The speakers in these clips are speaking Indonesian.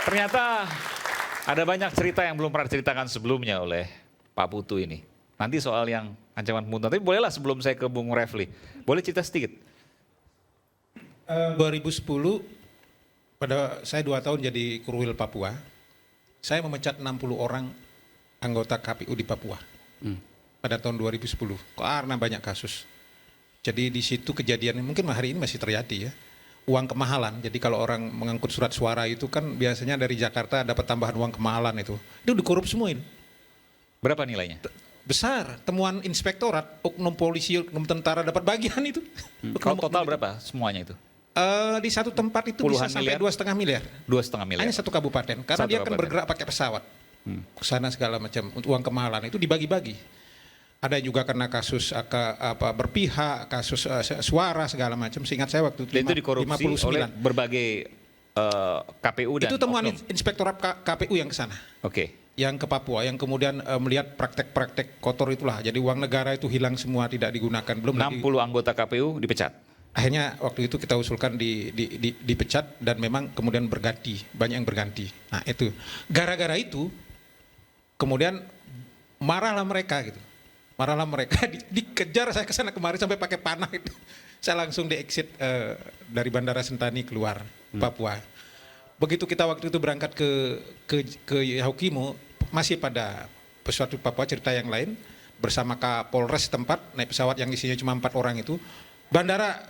Ternyata ada banyak cerita yang belum pernah diceritakan sebelumnya oleh Pak Putu ini. Nanti soal yang ancaman pembunuhan, tapi bolehlah sebelum saya ke Bung Refli, boleh cerita sedikit? 2010, pada saya 2 tahun jadi Kurwil Papua, saya memecat 60 orang anggota KPU di Papua pada tahun 2010 karena banyak kasus. Jadi di situ kejadian mungkin hari ini masih terjadi ya. Uang kemahalan. Jadi kalau orang mengangkut surat suara itu kan biasanya dari Jakarta dapat tambahan uang kemahalan itu. Itu dikorup semua ini. Berapa nilainya? Besar. Temuan inspektorat, oknum polisi, oknum tentara dapat bagian itu. Kalau total berapa semuanya itu? Di satu tempat itu Puluhan bisa sampai miliar? 2,5 miliar. 2,5 miliar. Hanya satu kabupaten. Karena Satu dia kan kabupaten. bergerak pakai pesawat. Ke sana segala macam. Untuk uang kemahalan itu dibagi-bagi. Ada juga karena kasus berpihak, kasus suara segala macam. Seingat saya waktu itu Dan itu dikorupsi 59. oleh berbagai KPU dan Itu temuan oknum. inspektorat KPU yang ke sana. Oke. Yang ke Papua, yang kemudian melihat praktek-praktek kotor itulah. Jadi uang negara itu hilang semua, tidak digunakan. Belum 60 lagi, anggota KPU dipecat. akhirnya waktu itu kita usulkan dipecat dan memang kemudian berganti, banyak yang berganti. Nah itu, gara-gara itu kemudian marahlah mereka gitu. Marahlah mereka, dikejar saya ke sana kemarin sampai pakai panah itu. Saya langsung di-exit dari Bandara Sentani keluar Papua. Begitu kita waktu itu berangkat ke Yahukimo, masih pada pesawat Papua cerita yang lain, bersama Kapolres tempat, naik pesawat yang isinya cuma 4 orang itu.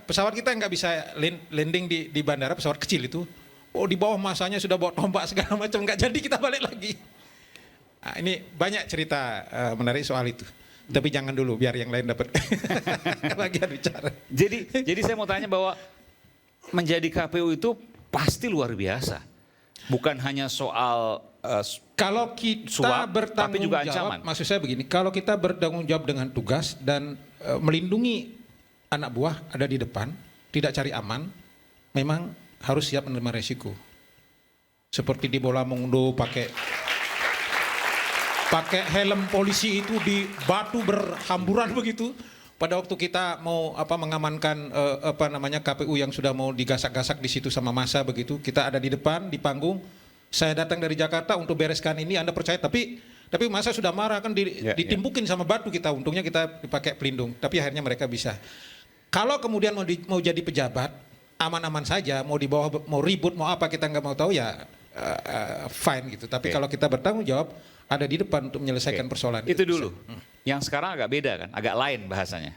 Pesawat kita nggak bisa landing di bandara, pesawat kecil itu. Oh di bawah masanya sudah bawa tombak segala macam, nggak jadi kita balik lagi. Nah, ini banyak cerita menarik soal itu. Tapi jangan dulu, biar yang lain dapat bagian bicara. Jadi saya mau tanya bahwa menjadi KPU itu pasti luar biasa. Bukan hanya soal Kalau kita suap, tapi bertanggung juga jawab, ancaman. maksud saya begini, kalau kita bertanggung jawab dengan tugas dan melindungi anak buah ada di depan, tidak cari aman, memang harus siap menerima resiko. Seperti di Bola Mungdo pakai helm polisi itu di batu berhamburan begitu. Pada waktu kita mau mengamankan KPU yang sudah mau digasak-gasak di situ sama massa begitu, kita ada di depan di panggung. Saya datang dari Jakarta untuk bereskan ini, Anda percaya? Tapi massa sudah marah kan ditimpukin sama batu kita. Untungnya kita dipakai pelindung. Tapi akhirnya mereka bisa. Kalau kemudian mau jadi pejabat, aman-aman saja. Mau di bawah, mau ribut, mau apa kita nggak mau tahu ya fine gitu. Tapi kalau kita bertanggung jawab, ada di depan untuk menyelesaikan persoalan. itu dulu. Yang sekarang agak beda kan, agak lain bahasanya.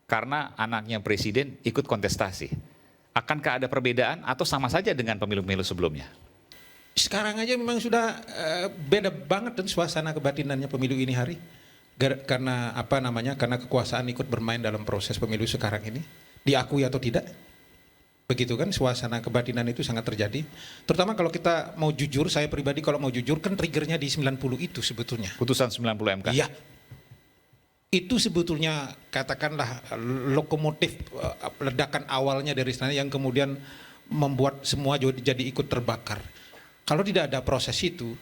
Karena anaknya presiden ikut kontestasi. Akankah ada perbedaan atau sama saja dengan pemilu-pemilu sebelumnya? Sekarang aja memang sudah beda banget dan suasana kebatinannya pemilu ini hari. Karena karena kekuasaan ikut bermain dalam proses pemilu sekarang ini. Diakui atau tidak. Begitu kan, suasana kebatinan itu sangat terjadi. Terutama kalau kita mau jujur, saya pribadi kalau mau jujur kan triggernya di 90 itu sebetulnya. Putusan 90 MK? Iya. Itu sebetulnya katakanlah lokomotif ledakan awalnya dari sana yang kemudian membuat semua jadi ikut terbakar. Kalau tidak ada proses itu,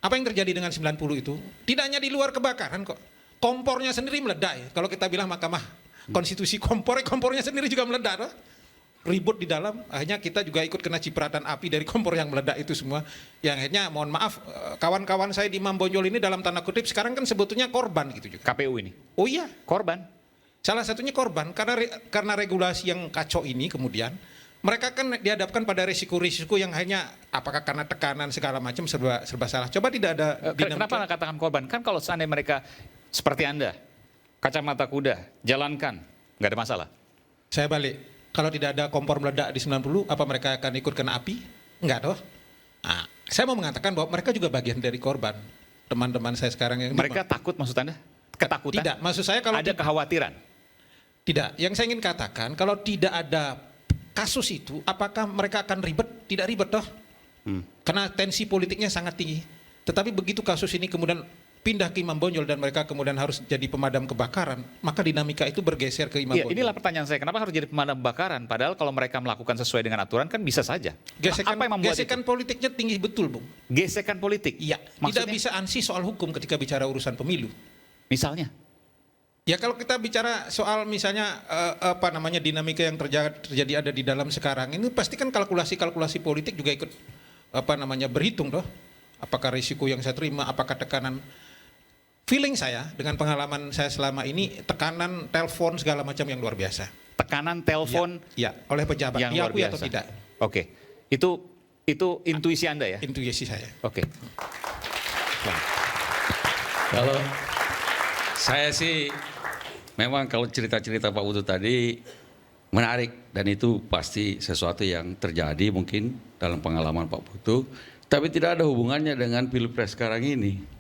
apa yang terjadi dengan 90 itu? Tidak hanya di luar kebakaran kok. Kompornya sendiri meledak ya. Kalau kita bilang Mahkamah Konstitusi kompornya sendiri juga meledak. Loh. Ribut di dalam, akhirnya kita juga ikut kena cipratan api dari kompor yang meledak itu semua. Yang akhirnya mohon maaf, kawan-kawan saya di Imam Bonjol ini dalam tanda kutip sekarang kan sebetulnya korban gitu juga. KPU ini? Oh iya, Korban? salah satunya korban karena regulasi yang kacau ini kemudian mereka kan dihadapkan pada risiko-risiko yang hanya apakah karena tekanan segala macam serba salah. Coba tidak ada Kenapa Anda katakan korban? Kan kalau seandainya mereka seperti Anda, kacamata kuda, jalankan, nggak ada masalah. Saya balik. Kalau tidak ada kompor meledak di 90, apa mereka akan ikut kena api? Enggak toh. Nah, saya mau mengatakan bahwa mereka juga bagian dari korban. Teman-teman saya sekarang yang Mereka takut maksud Anda? Ketakutan? Tidak, maksud saya kalau ada kekhawatiran? tidak. Yang saya ingin katakan, kalau tidak ada kasus itu, apakah mereka akan ribet? Tidak ribet toh. Karena tensi politiknya sangat tinggi. Tetapi begitu kasus ini kemudian pindah ke Imam Bonjol dan mereka kemudian harus jadi pemadam kebakaran, maka dinamika itu bergeser ke Imam Ya, Bonjol. inilah pertanyaan saya, kenapa harus jadi pemadam kebakaran? Padahal kalau mereka melakukan sesuai dengan aturan kan bisa saja. Gesekan, Apa yang membuat gesekan itu? politiknya tinggi betul, Bung. Gesekan politik? Iya, Maksudnya? tidak bisa ansih soal hukum ketika bicara urusan pemilu. Misalnya? Ya kalau kita bicara soal misalnya dinamika yang terjadi ada di dalam sekarang ini pasti kan kalkulasi-kalkulasi politik juga ikut berhitung toh. Apakah risiko yang saya terima, apakah tekanan. Feeling saya dengan pengalaman saya selama ini, tekanan telepon segala macam yang luar biasa. Tekanan telepon Ya, oleh pejabat yang luar diakui atau biasa. tidak. Oke. Itu intuisi Anda ya? Intuisi saya. Oke. Kalau saya sih memang kalau cerita-cerita Pak Putu tadi menarik dan itu pasti sesuatu yang terjadi mungkin dalam pengalaman Pak Putu, tapi tidak ada hubungannya dengan Pilpres sekarang ini.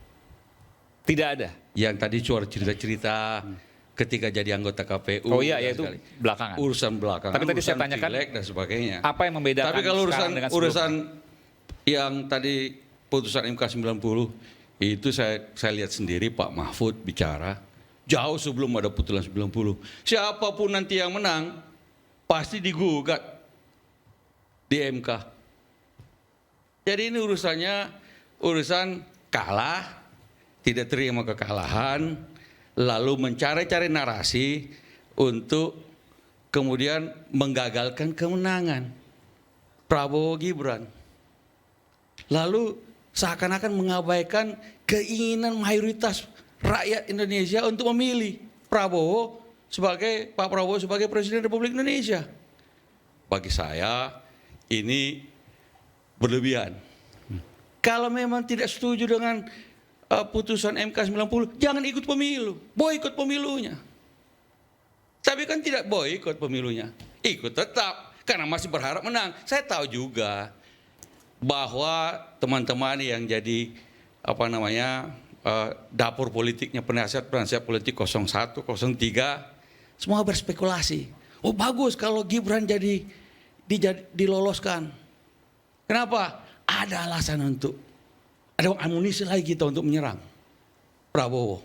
Tidak ada. Yang tadi suara cerita-cerita ketika jadi anggota KPU. Oh iya, dan itu sekali. belakangan. Urusan belakangan. Tapi tadi saya urusan tanyakan, pileg dan sebagainya. Apa yang membedakan Tapi kalau sekarang dengan urusan sebelumnya? yang tadi putusan MK 90 itu saya lihat sendiri Pak Mahfud bicara jauh sebelum ada putusan 90. Siapapun nanti yang menang pasti digugat di MK. Jadi ini urusan kalah, tidak terima kekalahan, lalu mencari-cari narasi untuk kemudian menggagalkan kemenangan Prabowo Gibran. Lalu seakan-akan mengabaikan keinginan mayoritas rakyat Indonesia untuk memilih Pak Prabowo sebagai Presiden Republik Indonesia. Bagi saya ini berlebihan. Kalau memang tidak setuju dengan putusan MK 90, jangan ikut pemilu, boikot pemilunya. Tapi kan tidak boikot pemilunya, ikut tetap karena masih berharap menang. Saya tahu juga bahwa teman-teman yang jadi dapur politiknya penasihat politik 01, 03 semua berspekulasi. Oh bagus kalau Gibran diloloskan. Kenapa? Ada alasan ada amunisi lagi kita untuk menyerang Prabowo.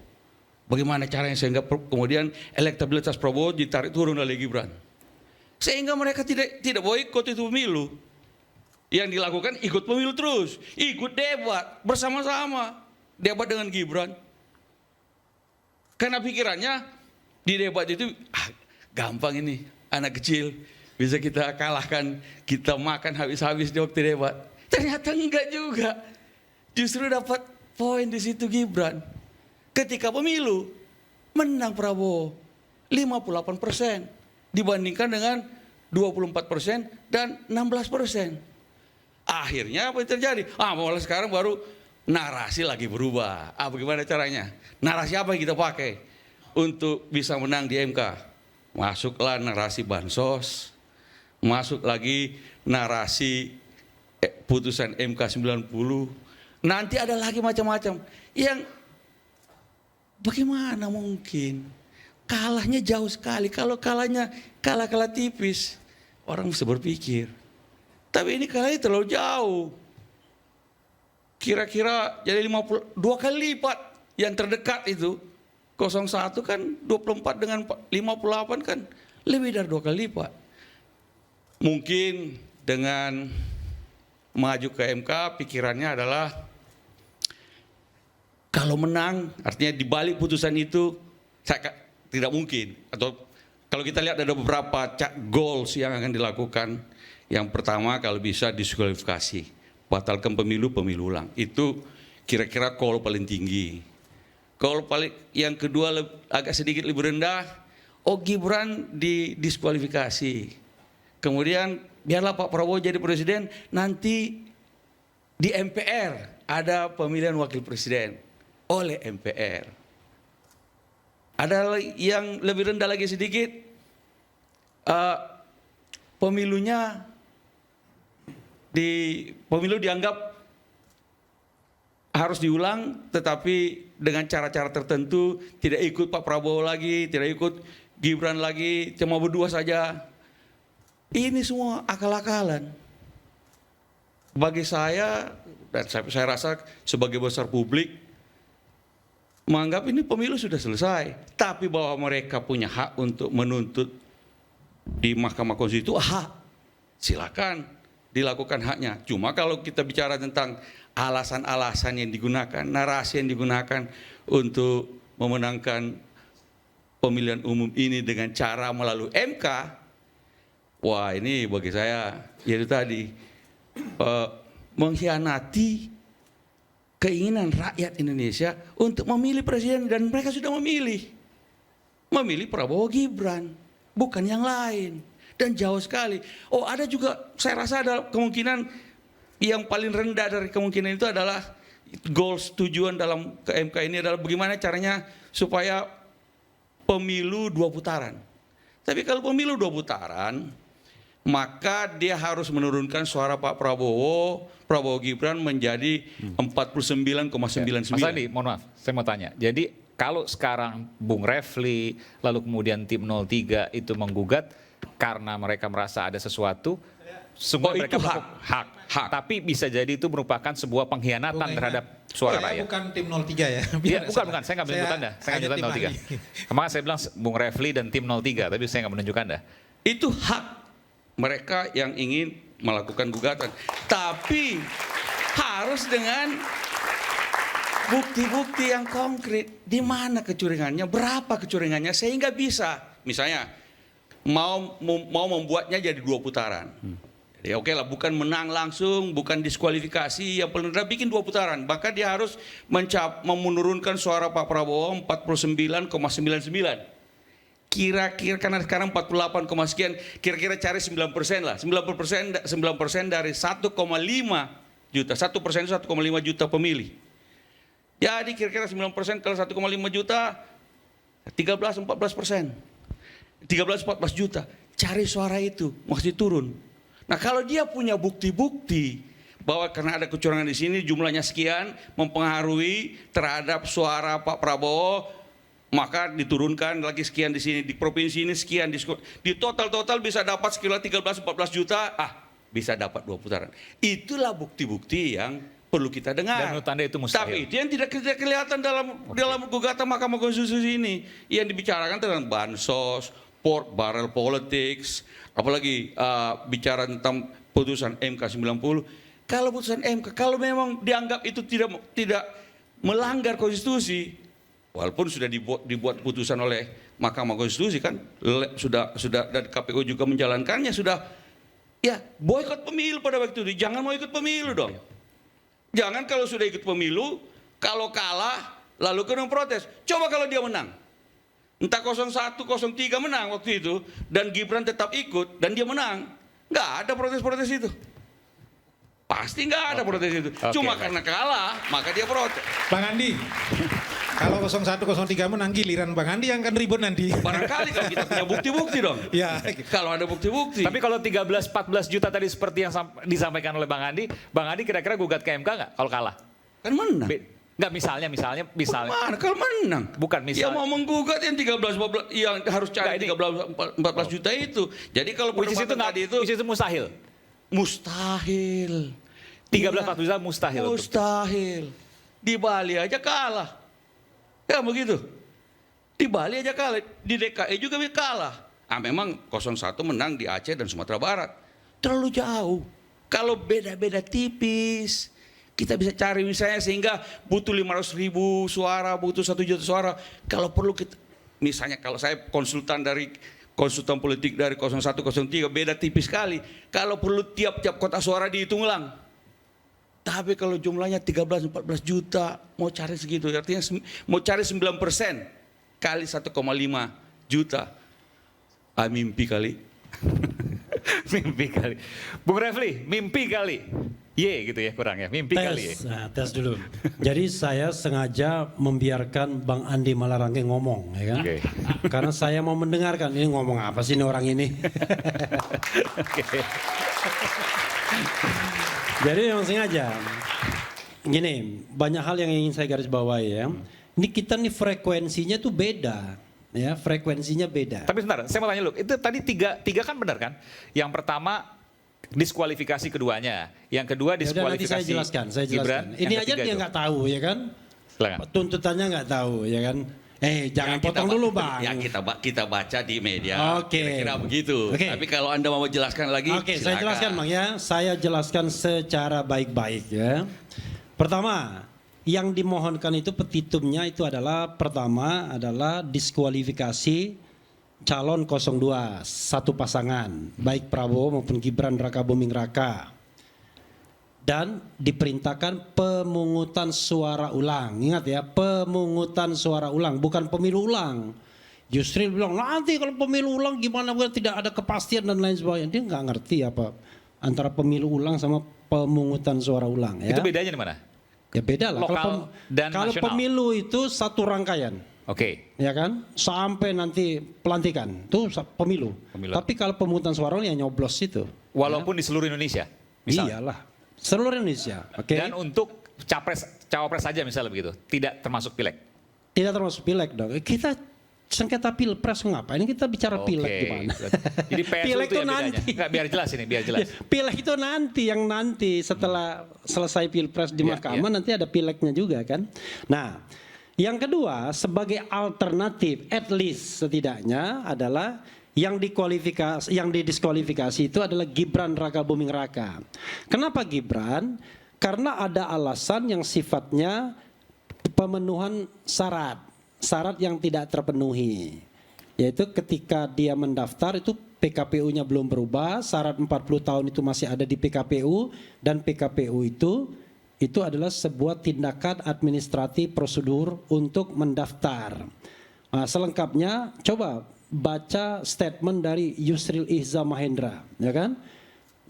Bagaimana caranya sehingga kemudian elektabilitas Prabowo ditarik turun oleh Gibran. Sehingga mereka tidak boikot itu pemilu. Yang dilakukan ikut pemilu terus, ikut debat bersama-sama, debat dengan Gibran. Karena pikirannya di debat itu gampang ini, anak kecil bisa kita kalahkan, kita makan habis-habis di waktu debat. Ternyata enggak juga, justru dapat poin di situ Gibran. Ketika pemilu menang Prabowo 58% dibandingkan dengan 24% dan 16%. Akhirnya apa yang terjadi? Malah sekarang baru narasi lagi berubah. Bagaimana caranya? Narasi apa yang kita pakai untuk bisa menang di MK? Masuklah narasi bansos, masuk lagi narasi putusan MK 90. Nanti ada lagi macam-macam. Yang bagaimana mungkin? Kalahnya jauh sekali. Kalau kalahnya kalah tipis, orang bisa berpikir. Tapi ini kalahnya terlalu jauh. Kira-kira jadi 2 kali lipat yang terdekat itu. 01 kan 24 dengan 58 kan lebih dari 2 kali lipat. Mungkin dengan maju ke MK pikirannya adalah kalau menang artinya di balik putusan itu tidak mungkin. Atau kalau kita lihat ada beberapa goals yang akan dilakukan. Yang pertama kalau bisa diskualifikasi, batalkan pemilu ulang. Itu kira-kira call paling tinggi. Yang kedua agak sedikit lebih rendah, Gibran didiskualifikasi. Kemudian biarlah Pak Prabowo jadi presiden, nanti di MPR ada pemilihan wakil presiden oleh MPR. Ada yang lebih rendah lagi sedikit, pemilu dianggap harus diulang, tetapi dengan cara-cara tertentu, tidak ikut Pak Prabowo lagi, tidak ikut Gibran lagi, cuma berdua saja. Ini semua akal-akalan. Bagi saya, dan saya rasa sebagai besar publik, menganggap ini pemilu sudah selesai. Tapi bahwa mereka punya hak untuk menuntut di Mahkamah Konstitusi itu hak. Silakan dilakukan haknya. Cuma kalau kita bicara tentang alasan-alasan yang digunakan, narasi yang digunakan untuk memenangkan pemilihan umum ini dengan cara melalui MK, wah ini bagi saya yaitu tadi mengkhianati keinginan rakyat Indonesia untuk memilih presiden, dan mereka sudah memilih Prabowo Gibran, bukan yang lain, dan jauh sekali. Oh, ada juga, saya rasa ada kemungkinan yang paling rendah dari kemungkinan itu adalah goals, tujuan dalam KMK ini adalah bagaimana caranya supaya pemilu 2 putaran. Tapi kalau pemilu 2 putaran, maka dia harus menurunkan suara Pak Prabowo Gibran menjadi 49,99. Mas Andi, mohon maaf, saya mau tanya. Jadi kalau sekarang Bung Refli, lalu kemudian tim 03 itu menggugat karena mereka merasa ada sesuatu, semua mereka itu hak. Tapi bisa jadi itu merupakan sebuah pengkhianatan terhadap suara rakyat. Bukan tim 03 ya. Iya, bukan. Saya nggak menunjuk Anda. Saya nggak menunjuk 03. Kemarin saya bilang Bung Refli dan tim 03, tapi saya nggak menunjuk Anda. Itu hak mereka yang ingin melakukan gugatan. Tapi harus dengan bukti-bukti yang konkret. Di mana kecurangannya, berapa kecurangannya, sehingga bisa. Misalnya, mau membuatnya jadi 2 putaran. Ya oke lah, bukan menang langsung, bukan diskualifikasi, yang paling rendah bikin 2 putaran. Bahkan dia harus menurunkan suara Pak Prabowo 49,99. Kira-kira karena sekarang 48, sekian, kira-kira cari 9% lah. 9% dari 1,5 juta. 1% itu 1,5 juta pemilih. Jadi kira-kira 9% kalau 1,5 juta 13-14%. 13-14 juta. Cari suara itu masih turun. Nah, kalau dia punya bukti-bukti bahwa karena ada kecurangan di sini jumlahnya sekian mempengaruhi terhadap suara Pak Prabowo, maka diturunkan lagi sekian di sini, di provinsi ini sekian, di total bisa dapat sekitar 13-14 juta, bisa dapat 2 putaran. Itulah bukti-bukti yang perlu kita dengar. Dan menurut Anda itu mustahil? Tapi itu yang tidak kelihatan dalam gugatan Mahkamah Konstitusi ini. Yang dibicarakan tentang bansos, pork barrel politics, apalagi bicara tentang putusan MK 90. Kalau putusan MK, kalau memang dianggap itu tidak melanggar konstitusi, walaupun sudah dibuat putusan oleh Mahkamah Konstitusi kan, sudah dan KPU juga menjalankannya, sudah ya boikot pemilu pada waktu itu. Jangan mau ikut pemilu dong. Jangan kalau sudah ikut pemilu, kalau kalah lalu kena protes. Coba kalau dia menang. Entah 01, 03 menang waktu itu, dan Gibran tetap ikut, dan dia menang. Nggak ada protes-protes itu. Pasti nggak ada protes itu. Cuma karena kalah, maka dia protes. Bang Andi, kalau 01, 03 menang, giliran Bang Andi yang akan ribut nanti. Barangkali kalau kita punya bukti-bukti dong. Ya. Kalau ada bukti-bukti. Tapi kalau 13-14 juta tadi seperti yang disampaikan oleh Bang Andi kira-kira gugat ke MK nggak kalau kalah? Kan menang. Nggak, misalnya. Mana kalau menang? Bukan misalnya. Ya mau menggugat yang 13-14 yang harus cari 13-14 juta itu. Jadi kalau perdebatan tadi itu mustahil. Mustahil. 13-14 juta mustahil. Mustahil. Di Bali aja kalah. Ya begitu. Di Bali aja kalah. Di DKI juga kalah. Memang 01 menang di Aceh dan Sumatera Barat. Terlalu jauh. Kalau beda-beda tipis, kita bisa cari misalnya sehingga butuh 500.000 suara, butuh 1 juta suara. Kalau perlu kita, misalnya kalau saya konsultan politik dari 01, 03, beda tipis sekali. Kalau perlu tiap-tiap kotak suara dihitung ulang. Tapi kalau jumlahnya 13-14 juta, mau cari segitu, artinya mau cari 9% kali 1,5 juta. Mimpi kali. Mimpi kali. Bung Refli, mimpi kali. Gitu ya kurang ya, mimpi kali ya. Nah, tes dulu. Jadi saya sengaja membiarkan Bang Andi Malarangke ngomong, ya kan? Okay. Karena saya mau mendengarkan ini ngomong apa sih ini orang ini. Okay. Jadi memang sengaja. Gini, banyak hal yang ingin saya garis bawahi ya. Ini kita nih frekuensinya tuh beda. Ya, frekuensinya beda. Tapi sebentar, saya mau tanya lu, itu tadi tiga kan benar kan? Yang pertama diskualifikasi keduanya, yang kedua Yaudah, nanti diskualifikasi saya jelaskan. Gibran. Ini aja dia nggak tahu ya kan? Silakan. Tuntutannya nggak tahu ya kan? Jangan potong dulu Bang. Yang kita baca di media. Oke. Kira-kira begitu. Oke. Tapi kalau Anda mau jelaskan lagi, Oke, saya jelaskan Bang ya. Saya jelaskan secara baik-baik ya. Pertama, yang dimohonkan itu petitumnya itu adalah pertama adalah diskualifikasi calon 02 satu pasangan baik Prabowo maupun Gibran Raka Buming Raka. dan diperintahkan pemungutan suara ulang. Ingat ya, pemungutan suara ulang, bukan pemilu ulang. Yusril bilang, nanti kalau pemilu ulang gimana, tidak ada kepastian dan lain sebagainya. Dia nggak ngerti apa antara pemilu ulang sama pemungutan suara ulang. Ya. Itu bedanya di mana? Ya beda lah. Lokal dan kalau nasional. pemilu itu satu rangkaian. Oke. Ya kan, sampai nanti pelantikan itu pemilu. Tapi kalau pemungutan suara ya nyoblos itu. Walaupun di seluruh Indonesia, misalnya. Iyalah, seluruh Indonesia. Oke. Dan untuk cawapres saja misalnya begitu, tidak termasuk pileg. Tidak termasuk pileg dong. Kita sengketa pilpres ngapain? Kita bicara pileg gimana? Jadi PSU pileg itu itu yang bedanya. nanti. Nggak, biar jelas ini, biar jelas. Pileg itu nanti setelah selesai pilpres di mahkamah nanti ada pilegnya juga kan. Nah. Yang kedua, sebagai alternatif, at least setidaknya adalah yang didiskualifikasi itu adalah Gibran Raka Buming Raka. Kenapa Gibran? Karena ada alasan yang sifatnya pemenuhan syarat yang tidak terpenuhi. Yaitu ketika dia mendaftar itu PKPU-nya belum berubah, syarat 40 tahun itu masih ada di PKPU, dan PKPU itu adalah sebuah tindakan administratif prosedur untuk mendaftar. Nah, selengkapnya coba baca statement dari Yusril Ihza Mahendra, ya kan?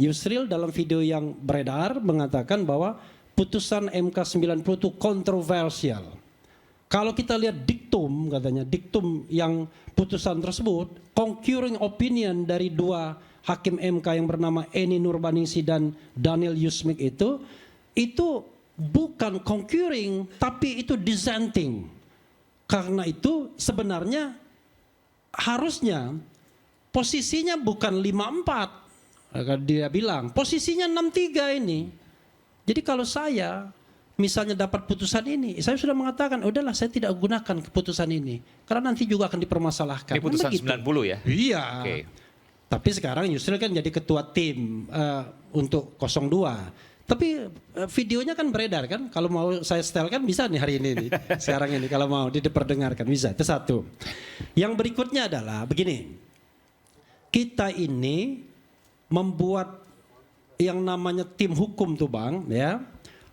Yusril dalam video yang beredar mengatakan bahwa putusan MK 90 itu kontroversial. Kalau kita lihat diktum, katanya diktum yang putusan tersebut, concurring opinion dari dua hakim MK yang bernama Eni Nurbaningsi dan Daniel Yusmik itu bukan concurring, tapi itu dissenting. Karena itu sebenarnya harusnya posisinya bukan 5-4. Dia bilang posisinya 6-3 ini. Jadi kalau saya misalnya dapat putusan ini, saya sudah mengatakan, udahlah saya tidak gunakan keputusan ini. Karena nanti juga akan dipermasalahkan. Ini putusan 90 ya? Iya. Okay. Tapi sekarang Yusril kan jadi ketua tim untuk 02. Tapi videonya kan beredar kan, kalau mau saya setelkan bisa nih hari ini nih. Sekarang ini kalau mau diperdengarkan bisa. Itu satu. Yang berikutnya adalah begini. Kita ini membuat yang namanya tim hukum tuh Bang, ya.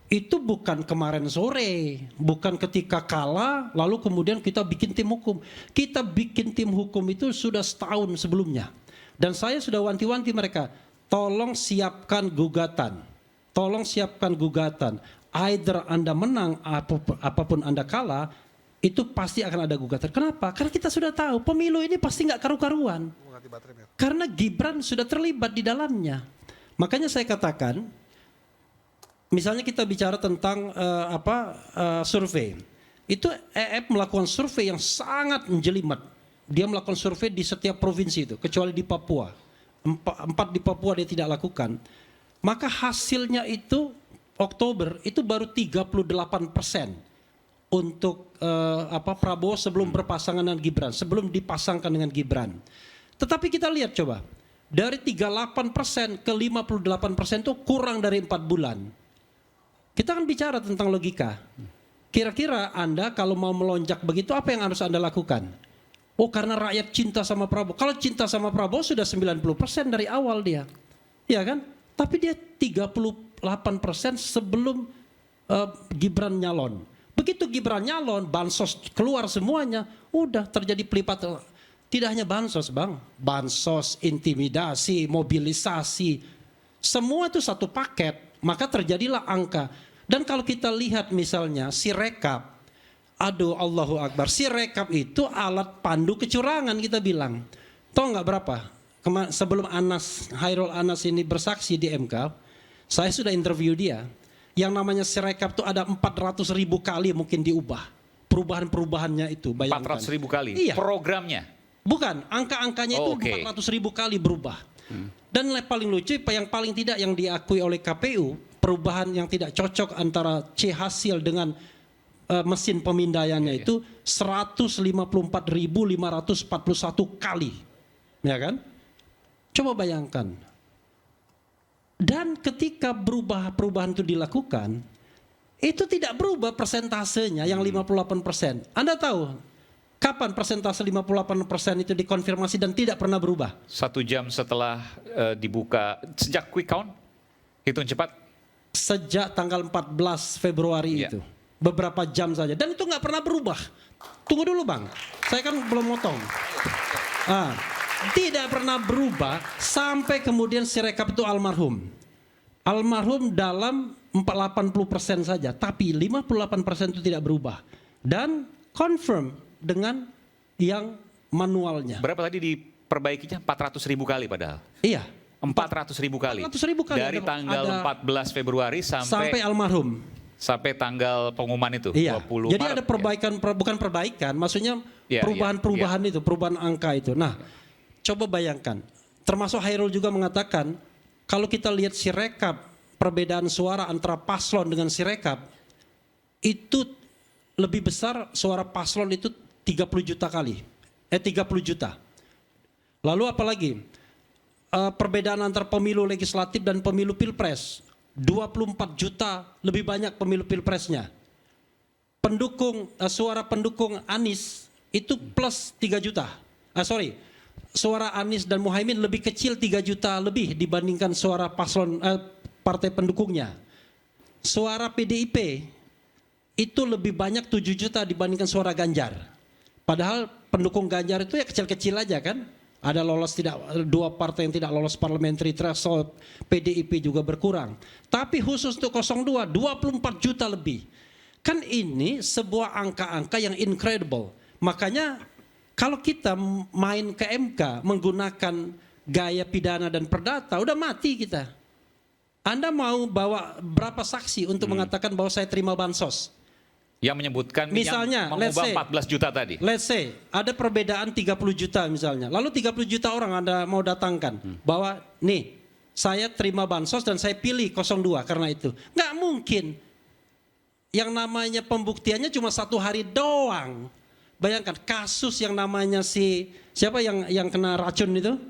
Itu bukan kemarin sore, bukan ketika kalah lalu kemudian kita bikin tim hukum. Kita bikin tim hukum itu sudah setahun sebelumnya. Dan saya sudah wanti-wanti mereka, tolong siapkan gugatan. Tolong siapkan gugatan. Either Anda menang, apapun Anda kalah, itu pasti akan ada gugatan. Kenapa? Karena kita sudah tahu pemilu ini pasti nggak karu-karuan. Karena Gibran sudah terlibat di dalamnya. Makanya saya katakan, misalnya kita bicara tentang survei. Itu EF melakukan survei yang sangat menjelimet. Dia melakukan survei di setiap provinsi itu, kecuali di Papua. 4 di Papua dia tidak lakukan. Maka hasilnya itu Oktober itu baru 38% untuk Prabowo sebelum berpasangan dengan Gibran, sebelum dipasangkan dengan Gibran. Tetapi kita lihat coba, dari 38% ke 58% itu kurang dari 4 bulan. Kita kan bicara tentang logika. Kira-kira Anda kalau mau melonjak begitu apa yang harus Anda lakukan? Oh, karena rakyat cinta sama Prabowo. Kalau cinta sama Prabowo sudah 90% dari awal dia. Ya kan? Tapi dia 38% sebelum Gibran nyalon. Begitu Gibran nyalon, bansos keluar semuanya, udah terjadi pelipat. Tidak hanya bansos Bang, bansos, intimidasi, mobilisasi, semua itu satu paket. Maka terjadilah angka. Dan kalau kita lihat misalnya Sirekap, aduh Allahu Akbar, Sirekap itu alat pandu kecurangan kita bilang. Tahu nggak berapa? Sebelum Hairul Anas ini bersaksi di MK, saya sudah interview dia. Yang namanya Sirekap itu ada 400.000 kali mungkin diubah. Perubahan-perubahannya itu, bayangkan. 400.000 kali? Iya. Programnya? Bukan, angka-angkanya itu 400.000 kali berubah. Dan yang paling lucu, yang paling tidak yang diakui oleh KPU, perubahan yang tidak cocok antara C hasil dengan mesin pemindaiannya itu 154.541 kali. Ya kan? Coba bayangkan. Dan ketika perubahan itu dilakukan, itu tidak berubah persentasenya yang 58%. Anda tahu kapan persentase 58% itu dikonfirmasi dan tidak pernah berubah? 1 jam setelah dibuka, sejak quick count, hitung cepat? sejak tanggal 14 Februari Iya. itu. Beberapa jam saja. Dan itu nggak pernah berubah. Tunggu dulu Bang, saya kan belum motong. Tidak pernah berubah sampai kemudian Sirekap itu almarhum. Almarhum dalam 80% saja, tapi 58% itu tidak berubah. Dan confirm dengan yang manualnya. Berapa tadi diperbaikinya? 400.000 kali padahal. Iya. 400.000 kali. 400.000 kali. Dari tanggal Ada- 14 Februari Sampai almarhum. sampai tanggal pengumuman itu, Iya. 20 Jadi Maret. ada perbaikan, bukan perbaikan, maksudnya Iya, perubahan-perubahan itu, perubahan angka itu. Nah, coba bayangkan, termasuk Hairul juga mengatakan, kalau kita lihat Sirekap, perbedaan suara antara paslon dengan Sirekap, itu lebih besar suara paslon itu 30 juta kali. 30 juta. Lalu apalagi? Perbedaan antara pemilu legislatif dan pemilu pilpres. 24 juta lebih banyak pemilu pilpresnya. Suara pendukung Anies itu plus 3 juta. Suara Anies dan Muhaimin lebih kecil 3 juta lebih dibandingkan suara paslon partai pendukungnya. Suara PDIP itu lebih banyak 7 juta dibandingkan suara Ganjar. Padahal pendukung Ganjar itu ya kecil-kecil aja kan. Ada lolos tidak, 2 partai yang tidak lolos parliamentary threshold, PDIP juga berkurang. Tapi khusus untuk 02, 24 juta lebih. Kan ini sebuah angka-angka yang incredible. Makanya kalau kita main ke MK menggunakan gaya pidana dan perdata, udah mati kita. Anda mau bawa berapa saksi untuk mengatakan bahwa saya terima bansos? Yang menyebutkan Misalnya, yang mengubah 14 juta tadi. Let's say ada perbedaan 30 juta misalnya. Lalu 30 juta orang Anda mau datangkan bahwa nih saya terima bansos dan saya pilih 02 karena itu. Nggak mungkin. Yang namanya pembuktiannya cuma 1 hari doang. Bayangkan kasus yang namanya siapa yang kena racun itu?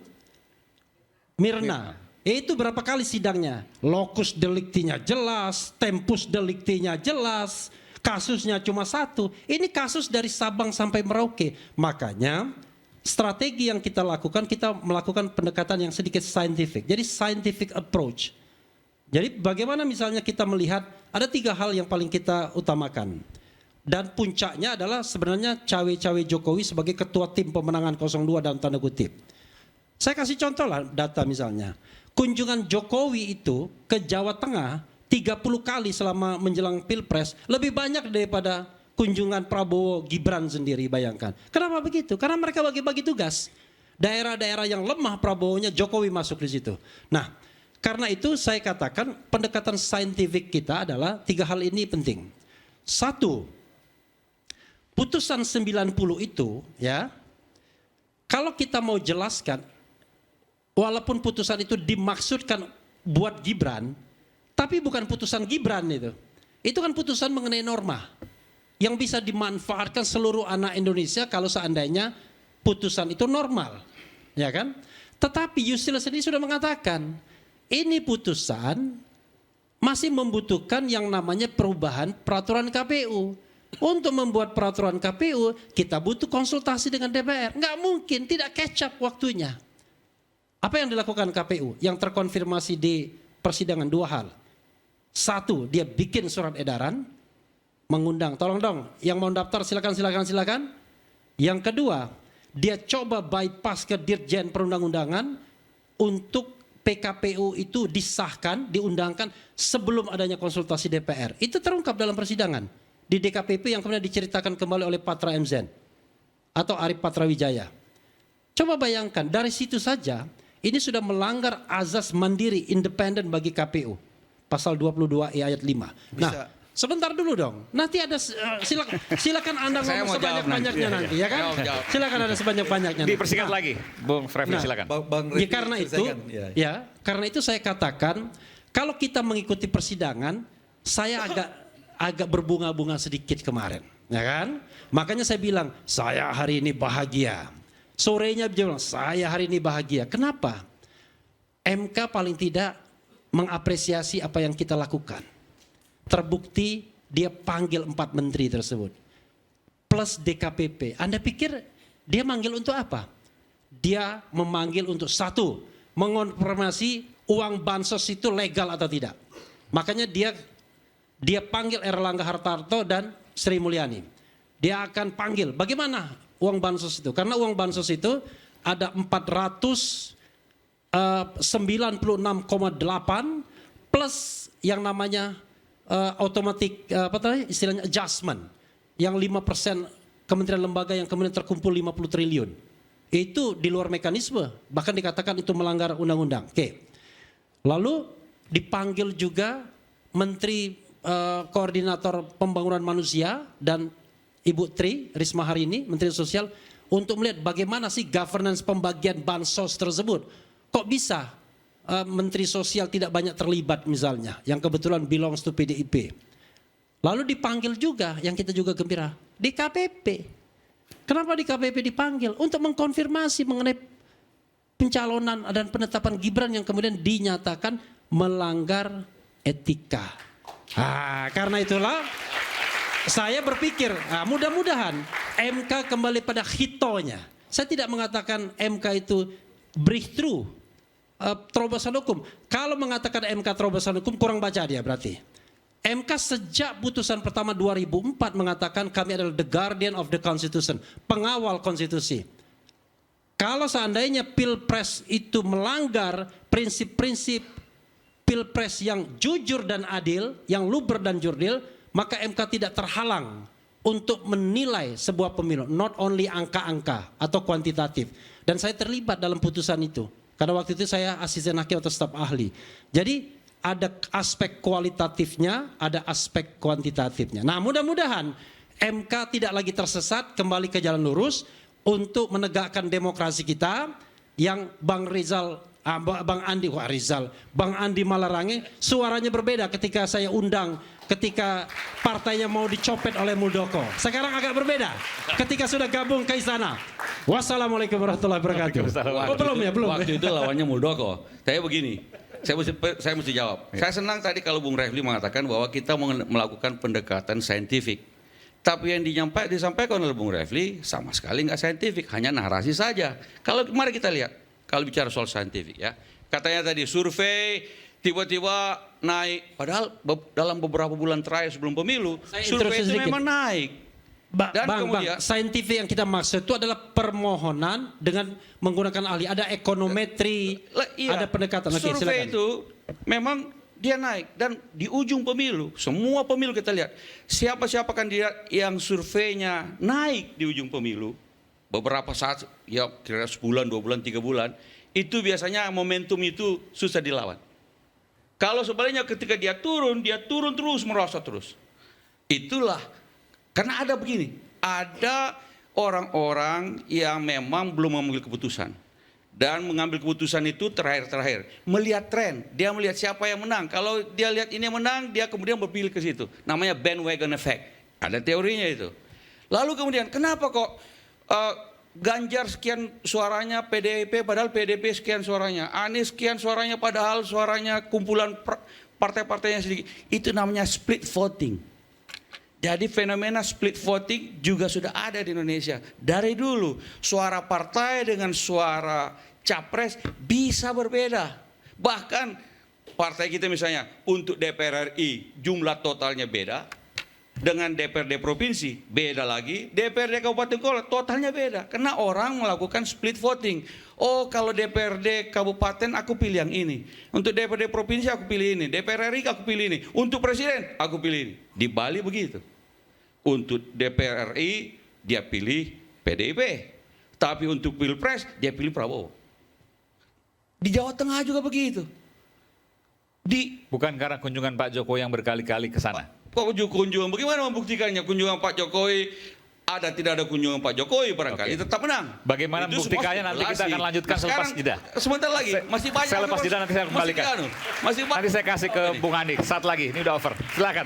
Mirna. Itu berapa kali sidangnya? Locus delictinya jelas, tempus delictinya jelas. Kasusnya cuma 1. Ini kasus dari Sabang sampai Merauke. Makanya strategi yang kita lakukan, kita melakukan pendekatan yang sedikit scientific. Jadi scientific approach. Jadi bagaimana misalnya kita melihat ada 3 hal yang paling kita utamakan. Dan puncaknya adalah sebenarnya cawe-cawe Jokowi sebagai ketua tim pemenangan 02 dalam tanda kutip. Saya kasih contoh lah data misalnya. Kunjungan Jokowi itu ke Jawa Tengah 30 kali selama menjelang Pilpres lebih banyak daripada kunjungan Prabowo Gibran sendiri, bayangkan. Kenapa begitu? Karena mereka bagi-bagi tugas. Daerah-daerah yang lemah Prabowo-nya Jokowi masuk di situ. Nah, karena itu saya katakan pendekatan saintifik kita adalah 3 hal ini penting. 1, putusan 90 itu ya, kalau kita mau jelaskan, walaupun putusan itu dimaksudkan buat Gibran, tapi bukan putusan Gibran itu. Itu kan putusan mengenai norma yang bisa dimanfaatkan seluruh anak Indonesia kalau seandainya putusan itu normal, ya kan? Tetapi Yusril sendiri sudah mengatakan, ini putusan masih membutuhkan yang namanya perubahan peraturan KPU. Untuk membuat peraturan KPU, kita butuh konsultasi dengan DPR. Nggak mungkin, tidak catch up waktunya. Apa yang dilakukan KPU? Yang terkonfirmasi di persidangan 2 hal. 1, dia bikin surat edaran, mengundang, tolong dong, yang mau daftar silakan. Yang kedua, dia coba bypass ke Dirjen Perundang-undangan untuk PKPU itu disahkan, diundangkan sebelum adanya konsultasi DPR. Itu terungkap dalam persidangan di DKPP yang kemudian diceritakan kembali oleh Patra MZ atau Arif Patrawijaya. Coba bayangkan, dari situ saja ini sudah melanggar azas mandiri independen bagi KPU. Pasal 22E ayat 5. Nah, sebentar dulu dong. Nanti ada silakan Anda ngomong sebanyak-banyaknya nanti, ya kan? Silakan ada sebanyak-banyaknya. Dipersingkat lagi, Bung Refli, silakan. Ya karena itu saya katakan kalau kita mengikuti persidangan, saya agak berbunga-bunga sedikit kemarin, ya kan? Makanya saya bilang, saya hari ini bahagia. Sorenya bilang, saya hari ini bahagia. Kenapa? MK paling tidak mengapresiasi apa yang kita lakukan. Terbukti dia panggil 4 menteri tersebut. Plus DKPP. Anda pikir dia manggil untuk apa? Dia memanggil untuk 1, mengonfirmasi uang bansos itu legal atau tidak. Makanya dia panggil Erlangga Hartarto dan Sri Mulyani. Dia akan panggil bagaimana uang bansos itu. Karena uang bansos itu ada 496,8 plus yang namanya automatic istilahnya adjustment yang 5% kementerian lembaga yang kemudian terkumpul 50 triliun. Itu di luar mekanisme, bahkan dikatakan itu melanggar undang-undang. Oke. Lalu dipanggil juga Menteri Koordinator Pembangunan Manusia dan Ibu Tri Risma hari ini, Menteri Sosial, untuk melihat bagaimana sih governance pembagian bansos tersebut. Kok bisa Menteri Sosial tidak banyak terlibat misalnya, yang kebetulan belongs to PDIP. Lalu dipanggil juga, yang kita juga gembira, di KPP. Kenapa di KPP dipanggil? Untuk mengkonfirmasi mengenai pencalonan dan penetapan Gibran yang kemudian dinyatakan melanggar etika. Karena itulah saya berpikir, mudah-mudahan MK kembali pada hitonya. Saya tidak mengatakan MK itu breakthrough, terobosan hukum. Kalau mengatakan MK terobosan hukum, kurang baca dia berarti. MK sejak putusan pertama 2004 mengatakan kami adalah the guardian of the constitution, pengawal konstitusi. Kalau seandainya Pilpres itu melanggar prinsip-prinsip Pilpres yang jujur dan adil, yang luber dan jurdil, maka MK tidak terhalang untuk menilai sebuah pemilu, not only angka-angka atau kuantitatif. Dan saya terlibat dalam putusan itu, karena waktu itu saya asisten hakim atau staf ahli. Jadi ada aspek kualitatifnya, ada aspek kuantitatifnya. Nah, mudah-mudahan MK tidak lagi tersesat, kembali ke jalan lurus untuk menegakkan demokrasi kita yang Bang Andi Malarange suaranya berbeda ketika saya undang, ketika partainya mau dicopet oleh Muldoko. Sekarang agak berbeda ketika sudah gabung ke istana. Wassalamualaikum warahmatullahi wabarakatuh. Belum. Waktu itu lawannya Muldoko. Tapi begini, saya mesti jawab. Saya senang tadi kalau Bung Refli mengatakan bahwa kita melakukan pendekatan saintifik. Tapi yang disampaikan oleh Bung Refli sama sekali nggak saintifik, hanya narasi saja. Kalau mari kita lihat, kalau bicara soal saintifik ya, katanya tadi survei tiba-tiba naik, padahal dalam beberapa bulan terakhir sebelum pemilu, survei itu memang naik. Dan kemudian saintifik yang kita maksud itu adalah permohonan dengan menggunakan ahli, ada ekonometri, ada pendekatan. Survei itu memang dia naik, dan di ujung pemilu, semua pemilu kita lihat siapa kandidat yang surveinya naik di ujung pemilu, beberapa saat ya kira-kira sebulan, 2 bulan, 3 bulan, itu biasanya momentum itu susah dilawan. Kalau sebaliknya ketika dia turun terus, merosot terus. Itulah karena ada begini, ada orang-orang yang memang belum mengambil keputusan. Dan mengambil keputusan itu terakhir. Melihat tren, dia melihat siapa yang menang. Kalau dia lihat ini yang menang, dia kemudian berpilih ke situ. Namanya bandwagon effect. Ada teorinya itu. Lalu kemudian, kenapa kok Ganjar sekian suaranya PDIP, padahal PDIP sekian suaranya. Anies sekian suaranya, padahal suaranya kumpulan partai-partainya sedikit. Itu namanya split voting. Jadi fenomena split voting juga sudah ada di Indonesia. Dari dulu suara partai dengan suara capres bisa berbeda. Bahkan partai kita misalnya untuk DPR RI jumlah totalnya beda. Dengan DPRD provinsi beda lagi. DPRD kabupaten kota totalnya beda. Karena orang melakukan split voting. Oh, kalau DPRD kabupaten aku pilih yang ini. Untuk DPRD provinsi aku pilih ini. DPR RI aku pilih ini. Untuk presiden aku pilih ini. Di Bali begitu. Untuk DPR RI dia pilih PDIP. Tapi untuk Pilpres dia pilih Prabowo. Di Jawa Tengah juga begitu. Bukan karena kunjungan Pak Jokowi yang berkali-kali ke sana. Kok kunjungan, bagaimana membuktikannya kunjungan Pak Jokowi? Tidak ada kunjungan Pak Jokowi barangkali tetap menang. Bagaimana membuktikannya nanti kita akan lanjutkan selepas jeda. Sebentar lagi, masih banyak. Selepas jeda nanti saya kembalikan. Nanti saya kasih ke Bung Andi, saat lagi, ini udah over. Silakan.